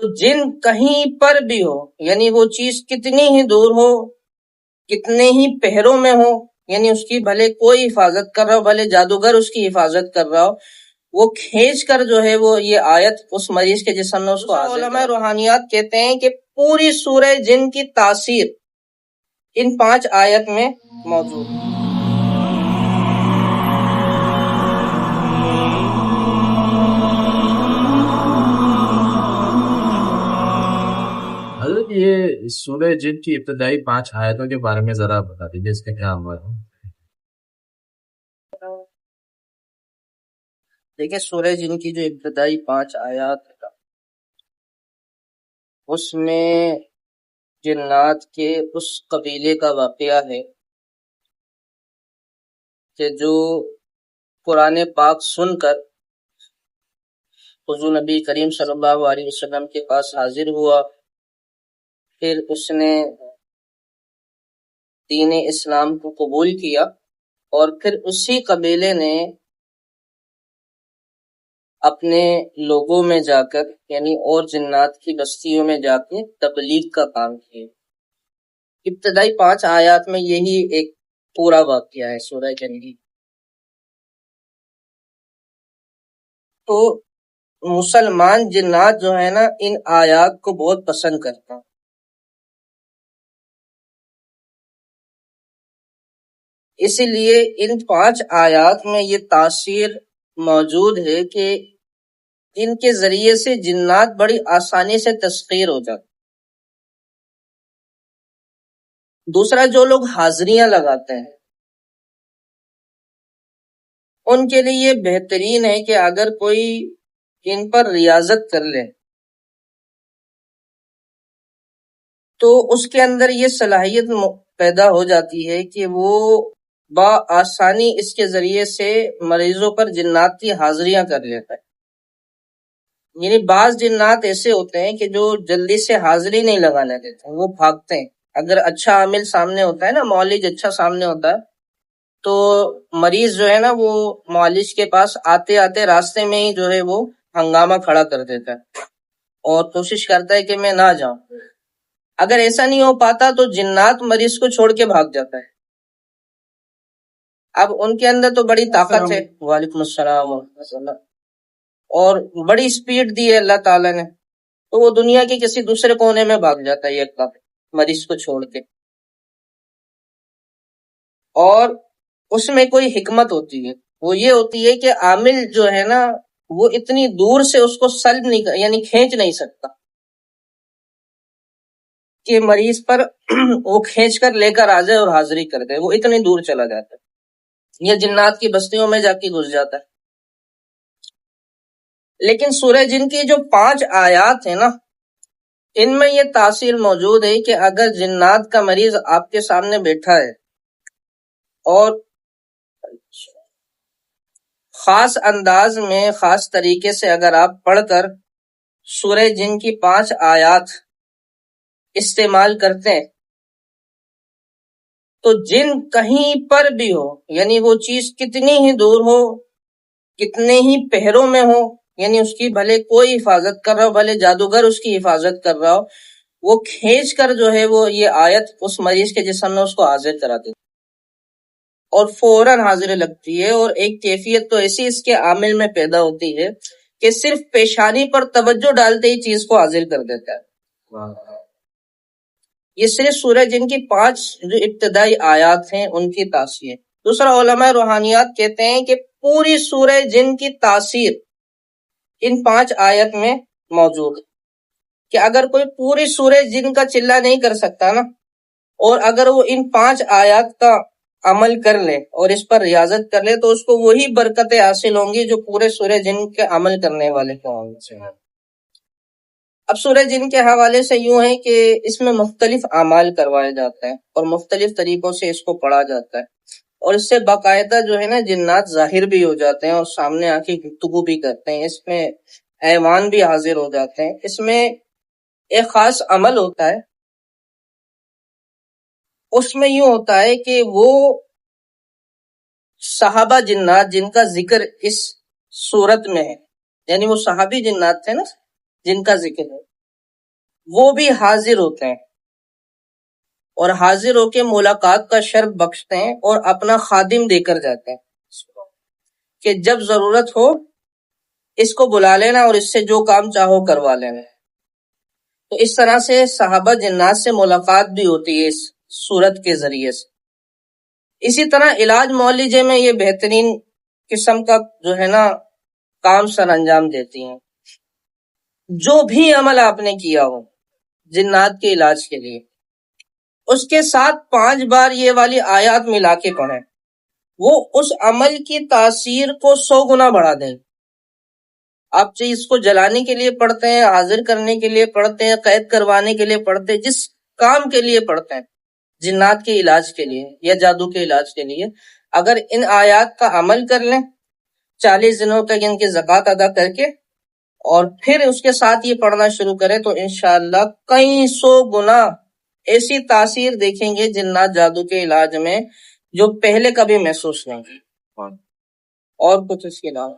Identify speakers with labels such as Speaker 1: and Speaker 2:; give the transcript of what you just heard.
Speaker 1: تو جن کہیں پر بھی ہو، یعنی وہ چیز کتنی ہی دور ہو، کتنے ہی پہروں میں ہو، یعنی اس کی بھلے کوئی حفاظت کر رہا ہو، بھلے جادوگر اس کی حفاظت کر رہا ہو، وہ کھینچ کر جو ہے وہ یہ آیت اس مریض کے جسم میں اس کو علماء روحانیات کہتے ہیں کہ پوری سورہ جن کی تاثیر ان 5 آیت میں موجود ہے۔
Speaker 2: حضرت یہ سورہ جن کی ابتدائی 5 آیتوں کے بارے میں ذرا بتا دیجیے، اس کا کیا ہوا ہے؟
Speaker 1: دیکھیں سورہ جن کی جو ابتدائی 5 آیات ہے اس میں جنات کے اس قبیلے کا واقعہ ہے کہ جو قرآن پاک سن کر حضور نبی کریم صلی اللہ علیہ وسلم کے پاس حاضر ہوا، پھر اس نے دین اسلام کو قبول کیا، اور پھر اسی قبیلے نے اپنے لوگوں میں جا کر، یعنی اور جنات کی بستیوں میں جا کے تبلیغ کا کام کیا۔ ابتدائی 5 آیات میں یہی ایک پورا واقعہ ہے سورہ جن کی۔ تو مسلمان جنات جو ہے نا ان آیات کو بہت پسند کرتا ہیں، اسی لیے ان 5 آیات میں یہ تاثیر موجود ہے کہ ان کے ذریعے سے جنات بڑی آسانی سے تسخیر ہو جاتے۔ دوسرا، جو لوگ حاضریاں لگاتے ہیں ان کے لیے یہ بہترین ہے کہ اگر کوئی ان پر ریاضت کر لے تو اس کے اندر یہ صلاحیت پیدا ہو جاتی ہے کہ وہ بآسانی اس کے ذریعے سے مریضوں پر جنات کی حاضریاں کر لیتا ہے۔ یعنی بعض جنات ایسے ہوتے ہیں کہ جو جلدی سے حاضری نہیں لگانے دیتے، وہ بھاگتے ہیں۔ اگر اچھا عامل سامنے ہوتا ہے نا، معالج اچھا سامنے ہوتا ہے، تو مریض جو ہے نا وہ معالج کے پاس آتے آتے راستے میں ہی جو ہے وہ ہنگامہ کھڑا کر دیتا ہے اور کوشش کرتا ہے کہ میں نہ جاؤں۔ اگر ایسا نہیں ہو پاتا تو جنات مریض کو چھوڑ کے بھاگ جاتا ہے۔ اب ان کے اندر تو بڑی طاقت ہے، وعلیکم السلام ورحمۃ اللہ، اور بڑی سپیڈ دی ہے اللہ تعالیٰ نے، تو وہ دنیا کے کسی دوسرے کونے میں بھاگ جاتا ہے ایک بار مریض کو چھوڑ کے۔ اور اس میں کوئی حکمت ہوتی ہے، وہ یہ ہوتی ہے کہ عامل جو ہے نا وہ اتنی دور سے اس کو سلب نہیں، یعنی کھینچ نہیں سکتا کہ مریض پر وہ کھینچ کر لے کر آ جائے اور حاضری کر دے، وہ اتنی دور چلا جاتا ہے یا جنات کی بستیوں میں جا کے گھس جاتا ہے۔ لیکن سورہ جن کی جو 5 آیات ہیں نا ان میں یہ تاثیر موجود ہے کہ اگر جنات کا مریض آپ کے سامنے بیٹھا ہے اور خاص انداز میں خاص طریقے سے اگر آپ پڑھ کر سورہ جن کی 5 آیات استعمال کرتے ہیں تو جن کہیں پر بھی ہو، یعنی وہ چیز کتنی ہی دور ہو، کتنے ہی پہروں میں ہو، یعنی اس کی بھلے کوئی حفاظت کر رہا ہو، بھلے جادوگر اس کی حفاظت کر رہا ہو، وہ کھینچ کر جو ہے وہ یہ آیت اس مریض کے جسم میں اس کو حاضر کرا دیتی اور فوراً حاضر لگتی ہے۔ اور ایک کیفیت تو ایسی اس کے عامل میں پیدا ہوتی ہے کہ صرف پیشانی پر توجہ ڈالتے ہی چیز کو حاضر کر دیتا ہے۔ یہ صرف سورہ جن کی 5 جو ابتدائی آیات ہیں ان کی تاثیر۔ دوسرا، علماء روحانیات کہتے ہیں کہ پوری سورہ جن کی تاثیر ان 5 آیت میں موجود ہے، کہ اگر کوئی پوری سورہ جن کا چلہ نہیں کر سکتا نا، اور اگر وہ ان 5 آیات کا عمل کر لے اور اس پر ریاضت کر لے تو اس کو وہی برکتیں حاصل ہوں گی جو پورے سورہ جن کے عمل کرنے والے کو ہوں گی۔ اب سورہ جن کے حوالے سے یوں ہے کہ اس میں مختلف اعمال کروائے جاتے ہیں اور مختلف طریقوں سے اس کو پڑھا جاتا ہے، اور اس سے باقاعدہ جو ہے نا جنات ظاہر بھی ہو جاتے ہیں اور سامنے آ کے گفتگو بھی کرتے ہیں، اس میں ایوان بھی حاضر ہو جاتے ہیں۔ اس میں ایک خاص عمل ہوتا ہے، اس میں یوں ہوتا ہے کہ وہ صحابہ جنات جن کا ذکر اس صورت میں ہے، یعنی وہ صحابی جنات تھے نا جن کا ذکر ہے، وہ بھی حاضر ہوتے ہیں اور حاضر ہو کے ملاقات کا شرف بخشتے ہیں اور اپنا خادم دے کر جاتے ہیں کہ جب ضرورت ہو اس کو بلا لینا اور اس سے جو کام چاہو کروا لینا. تو اس طرح سے صحابہ جنات سے ملاقات بھی ہوتی ہے اس صورت کے ذریعے سے. اسی طرح علاج معالجے میں یہ بہترین قسم کا جو ہے نا کام سر انجام دیتی ہیں. جو بھی عمل آپ نے کیا ہو جنات کے علاج کے لیے اس کے ساتھ 5 بار یہ والی آیات ملا کے پڑھیں، وہ اس عمل کی تاثیر کو 100 گنا بڑھا دیں. آپ چیز کو جلانے کے لیے پڑھتے ہیں، حاضر کرنے کے لیے پڑھتے ہیں، قید کروانے کے لیے پڑھتے ہیں، جس کام کے لیے پڑھتے ہیں، جنات کے علاج کے لیے یا جادو کے علاج کے لیے، اگر ان آیات کا عمل کر لیں 40 دنوں تک ان کی زکوٰۃ ادا کر کے اور پھر اس کے ساتھ یہ پڑھنا شروع کریں تو انشاءاللہ کئی 100 گنا ایسی تاثیر دیکھیں گے جنات جادو کے علاج میں جو پہلے کبھی محسوس نہیں کی. اور کچھ اس کے علاوہ